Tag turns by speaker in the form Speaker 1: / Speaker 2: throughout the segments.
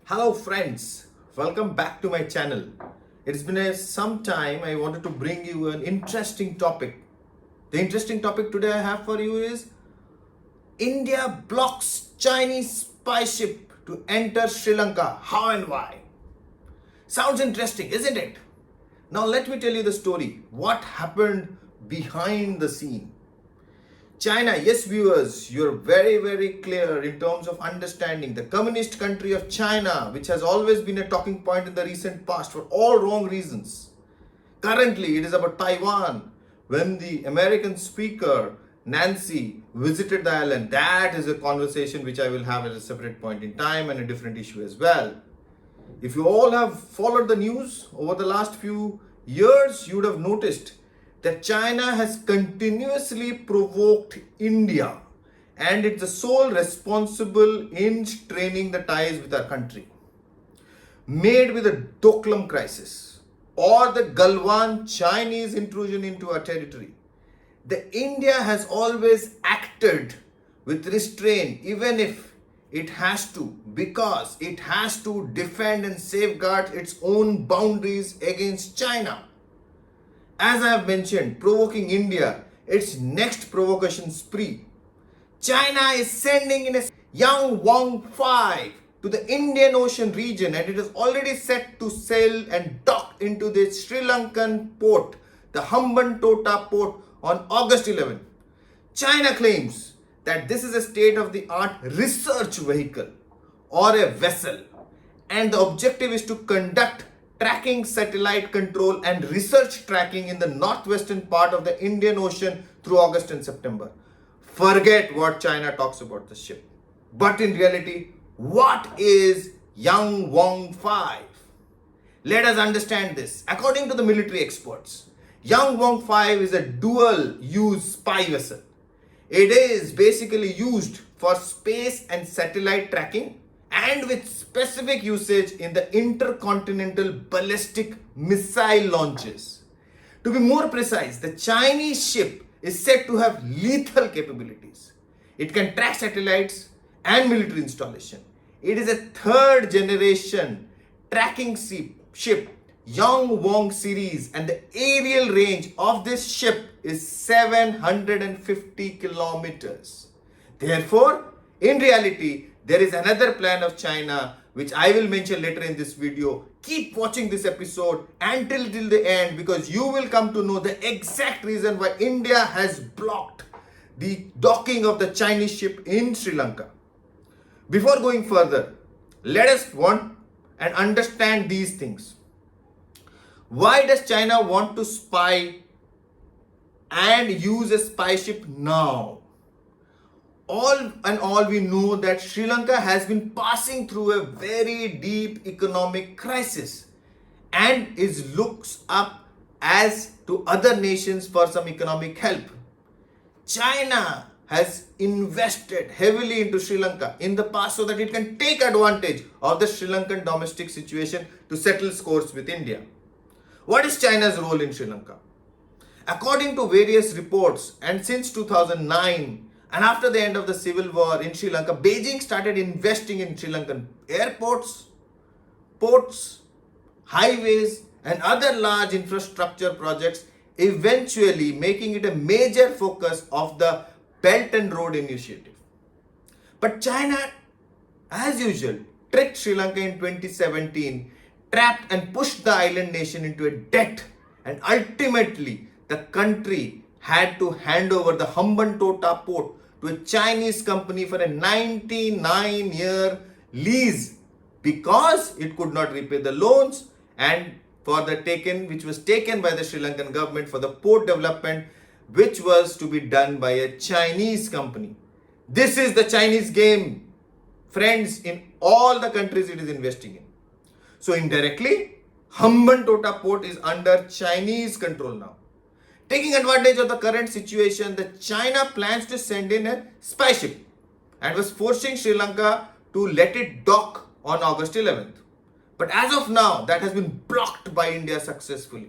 Speaker 1: Hello friends, welcome back to my channel. It's been some time. I wanted to bring you an interesting topic. The interesting topic today I have for you is India blocks Chinese spy ship to enter Sri Lanka. How and why? Sounds interesting, isn't it? Now let me tell you the story. What happened behind the scene? China, yes viewers, you're very clear in terms of understanding the communist country of China, which has always been a talking point in the recent past for all wrong reasons. Currently, it is about Taiwan. When the American speaker, Nancy, visited the island, that is a conversation which I will have at a separate point in time and a different issue as well. If you all have followed the news over the last few years, you would have noticed that China has continuously provoked India and it's the sole responsible in straining the ties with our country. Made with the Doklam crisis or the Galwan Chinese intrusion into our territory, the India has always acted with restraint, even if it has to, because it has to defend and safeguard its own boundaries against China. As I have mentioned, provoking India, its next provocation spree. China is sending in a young Wang 5 to the Indian Ocean region and it is already set to sail and dock into the Sri Lankan port, the Hambantota Port, on August 11. China claims that this is a state-of-the-art research vehicle or a vessel and the objective is to conduct tracking, satellite control and research tracking in the northwestern part of the Indian Ocean through August and September. Forget what China talks about the ship. But in reality, what is Yang Wang 5? Let us understand this. According to the military experts, Yang Wang 5 is a dual-use spy vessel. It is basically used for space and satellite tracking and with specific usage in the intercontinental ballistic missile launches. To be more precise, the Chinese ship is said to have lethal capabilities. It can track satellites and military installation. It is a third generation tracking ship, Yang Wang series, and the aerial range of this ship is 750 kilometers. Therefore, in reality, there is another plan of China which I will mention later in this video. Keep watching this episode until till the end because you will come to know the exact reason why India has blocked the docking of the Chinese ship in Sri Lanka. Before going further, let us want and understand these things. Why does China want to spy and use a spy ship now? All we know that Sri Lanka has been passing through a very deep economic crisis and looks up as to other nations for some economic help. China has invested heavily into Sri Lanka in the past so that it can take advantage of the Sri Lankan domestic situation to settle scores with India. What is China's role in Sri Lanka? According to various reports, and since 2009, and after the end of the civil war in Sri Lanka, Beijing started investing in Sri Lankan airports, ports, highways and other large infrastructure projects, eventually making it a major focus of the Belt and Road Initiative. But China, as usual, tricked Sri Lanka in 2017, trapped and pushed the island nation into a debt, and ultimately the country had to hand over the Hambantota Port to a Chinese company for a 99-year lease because it could not repay the loans and which was taken by the Sri Lankan government for the port development, which was to be done by a Chinese company. This is the Chinese game, friends, in all the countries it is investing in. So indirectly, Hambantota Port is under Chinese control now. Taking advantage of the current situation, the China plans to send in a spy ship and was forcing Sri Lanka to let it dock on August 11th. But as of now, that has been blocked by India successfully.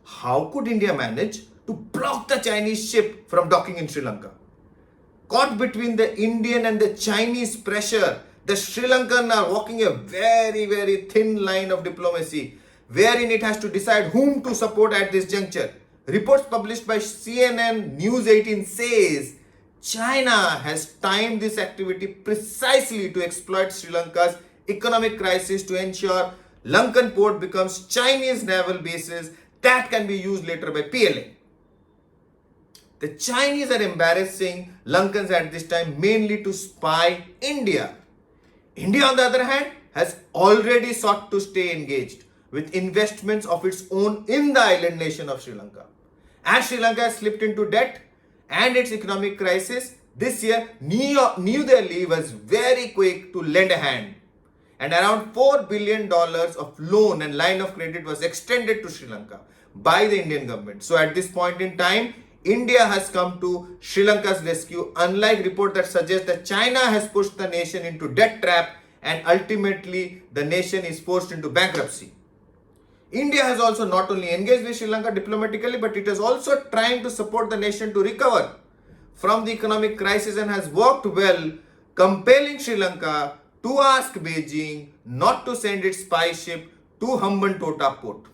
Speaker 1: How could India manage to block the Chinese ship from docking in Sri Lanka? Caught between the Indian and the Chinese pressure, The Sri Lankan are walking a very, very thin line of diplomacy, wherein it has to decide whom to support at this juncture. Reports published by CNN News 18 says China has timed this activity precisely to exploit Sri Lanka's economic crisis to ensure Lankan port becomes Chinese naval bases that can be used later by PLA. The Chinese are embarrassing Lankans at this time mainly to spy India. India, on the other hand, has already sought to stay engaged with investments of its own in the island nation of Sri Lanka. As Sri Lanka has slipped into debt and its economic crisis, this year New Delhi was very quick to lend a hand. And around $4 billion of loan and line of credit was extended to Sri Lanka by the Indian government. So at this point in time, India has come to Sri Lanka's rescue, unlike report that suggests that China has pushed the nation into debt trap and ultimately the nation is forced into bankruptcy. India has also not only engaged with Sri Lanka diplomatically, but it is also trying to support the nation to recover from the economic crisis and has worked well, compelling Sri Lanka to ask Beijing not to send its spy ship to Hambantota Port.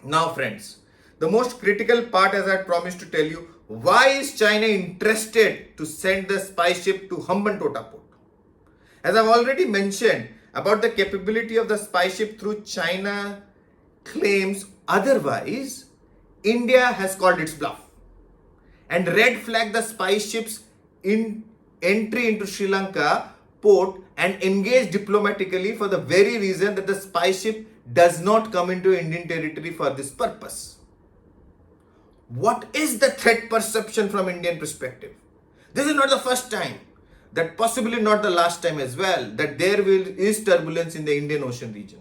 Speaker 1: Now friends, the most critical part, as I promised to tell you, why is China interested to send the spy ship to Hambantota Port? As I've already mentioned about the capability of the spy ship through China claims otherwise, India has called its bluff and red flagged the spy ship's entry into Sri Lanka port and engaged diplomatically for the very reason that the spy ship does not come into Indian territory for this purpose. What is the threat perception from Indian perspective? This is not the first time, that possibly not the last time as well, that there is turbulence in the Indian Ocean region.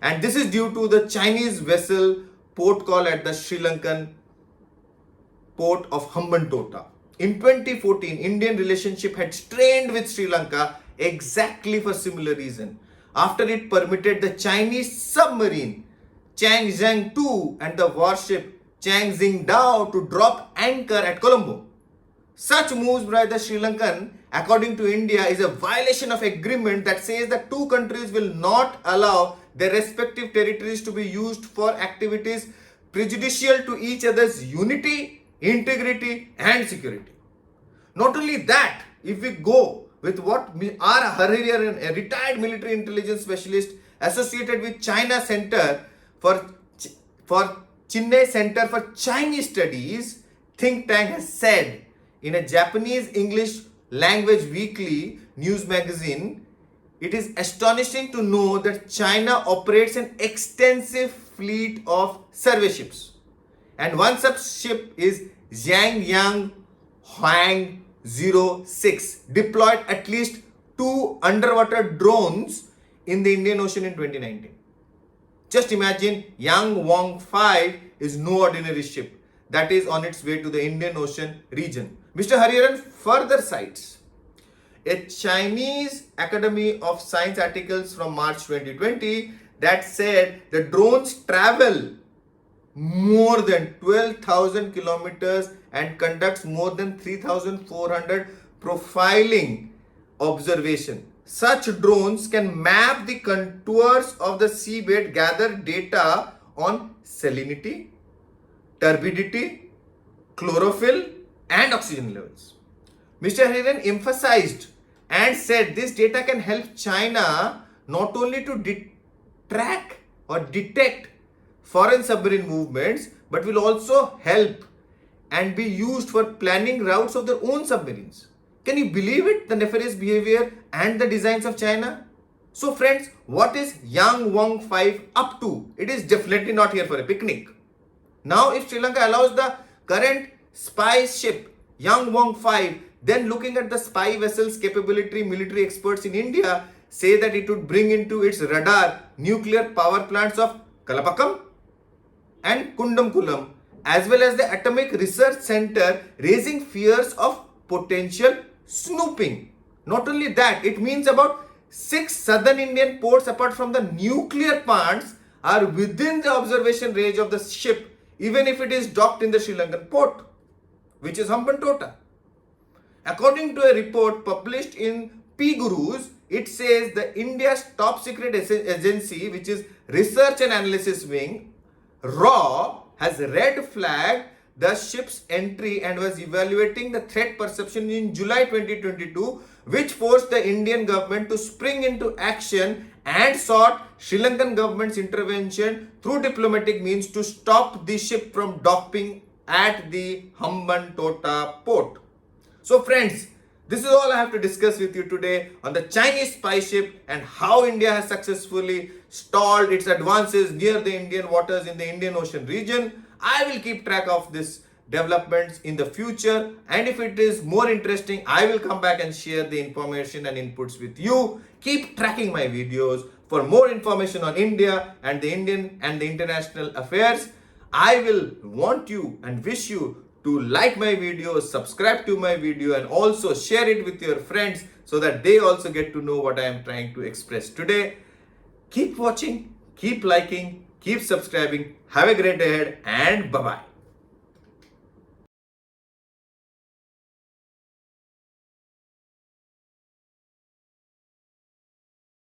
Speaker 1: And this is due to the Chinese vessel port call at the Sri Lankan port of Hambantota. In 2014, Indian relationship had strained with Sri Lanka exactly for similar reason, after it permitted the Chinese submarine Changzheng 2 and the warship Changxing Dao to drop anchor at Colombo. Such moves by the Sri Lankan, according to India, is a violation of agreement that says that two countries will not allow their respective territories to be used for activities prejudicial to each other's unity, integrity and security. Not only that, if we go with what R. Hariharan, a retired military intelligence specialist associated with China Center for Chennai Center for Chinese Studies think tank has said in a Japanese English language weekly news magazine, it is astonishing to know that China operates an extensive fleet of survey ships. And one such ship is Zhang Huang 06, deployed at least 2 underwater drones in the Indian Ocean in 2019. Just imagine Yang Wong 5 is no ordinary ship that is on its way to the Indian Ocean region. Mr. Hariharan further cites a Chinese Academy of Science articles from March 2020 that said the drones travel more than 12,000 kilometers and conducts more than 3,400 profiling observation. Such drones can map the contours of the seabed, gather data on salinity, turbidity, chlorophyll and oxygen levels. Mr. Hariharan emphasized and said this data can help China not only to track or detect foreign submarine movements, but will also help and be used for planning routes of their own submarines. Can you believe it? The nefarious behavior and the designs of China. So friends, what is Yang Wong 5 up to? It is definitely not here for a picnic. Now if Sri Lanka allows the current spy ship Yang Wong 5, then looking at the spy vessel's capability, military experts in India say that it would bring into its radar nuclear power plants of Kalapakam and Kundamkulam, as well as the Atomic Research Center, raising fears of potential snooping. Not only that, it means about 6 southern Indian ports apart from the nuclear plants are within the observation range of the ship, even if it is docked in the Sri Lankan port, which is Hambantota. According to a report published in P Gurus, it says the India's top secret agency, which is Research and Analysis Wing, RAW, has red flagged the ship's entry and was evaluating the threat perception in July 2022, which forced the Indian government to spring into action and sought Sri Lankan government's intervention through diplomatic means to stop the ship from docking at the Hambantota Port. So friends, this is all I have to discuss with you today on the Chinese spy ship and how India has successfully stalled its advances near the Indian waters in the Indian Ocean region. I will keep track of this developments in the future, and if it is more interesting, I will come back and share the information and inputs with you. Keep tracking my videos for more information on India and the Indian and the international affairs. I will want you and wish you to like my video, subscribe to my video, and also share it with your friends so that they also get to know what I am trying to express today. Keep watching, keep liking, keep subscribing. Have a great day ahead, and bye-bye.